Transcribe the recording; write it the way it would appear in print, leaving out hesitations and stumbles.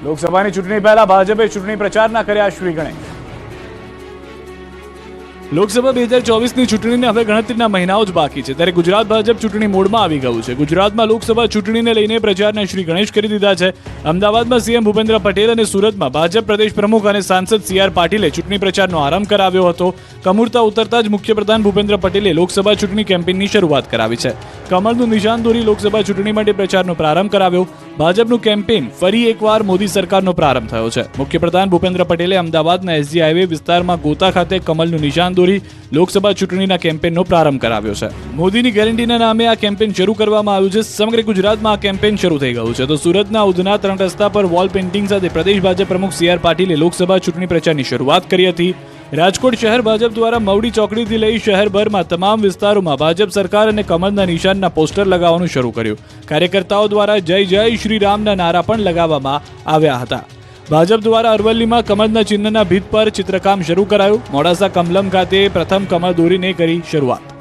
લોકસભાની ચૂંટણી પહેલા ભાજપે ચૂંટણી પ્રચારના કર્યા શ્રી ગણેશ. લોકસભા 2024ની ચૂંટણીને હવે ગણતરીના મહિનાઓ જ બાકી છે, ત્યારે ગુજરાત ભાજપ ચૂંટણી મોડમાં આવી ગયું છે. ગુજરાતમાં લોકસભા ચૂંટણીને લઈને પ્રચારના શ્રી ગણેશ કરી દીધા છે. અમદાવાદમાં સીએમ ભૂપેન્દ્ર પટેલ અને સુરતમાં ભાજપ પ્રદેશ પ્રમુખ અને સાંસદ CR પાટીલે ચૂંટણી પ્રચારનો આરંભ કરાવ્યો હતો. કમુરતા ઉતરતા જ મુખ્યપ્રધાન ભૂપેન્દ્ર પટેલે લોકસભા ચૂંટણી કેમ્પેનની શરૂઆત કરાવી છે. કમળનું નિશાન દોરી લોકસભા ચૂંટણી માટે પ્રચારનો પ્રારંભ કરાવ્યો. ભાજપનું કેમ્પેન ફરી એકવાર મોદી સરકારનો પ્રારંભ થયો છે. મુખ્યપ્રધાન ભૂપેન્દ્ર પટેલે અમદાવાદના SG હાઈવે વિસ્તારમાં ગોતા ખાતે કમલનું નિશાન દોરી લોકસભા ચૂંટણીના કેમ્પેનનો પ્રારંભ કરાવ્યો છે. મોદીની ગેરંટીના નામે આ કેમ્પેન શરૂ કરવામાં આવ્યું છે. સમગ્ર ગુજરાતમાં આ કેમ્પેન શરૂ થઈ ગયું છે. તો સુરતના ઉધના 3 રસ્તા પર વોલ પેઇન્ટિંગ સાથે પ્રદેશ ભાજપ પ્રમુખ CR પાટીલે લોકસભા ચૂંટણી પ્રચારની શરૂઆત કરી હતી. રાજકોટ શહેર ભાજપ દ્વારા મવડી ચોકડીથી લઈ શહેરભરમાં તમામ વિસ્તારોમાં ભાજપ સરકાર અને કમળના નિશાનના પોસ્ટર લગાવવાનું શરૂ કર્યું. કાર્યકર્તાઓ દ્વારા જય જય શ્રી રામના નારા પણ લગાવવામાં આવ્યા હતા. ભાજપ દ્વારા અરવલ્લીમાં કમળના ચિહ્નના ભીત પર ચિત્રકામ શરૂ કરાયું. મોડાસા કમલમ ખાતે પ્રથમ કમળ દોરીને કરી શરૂઆત.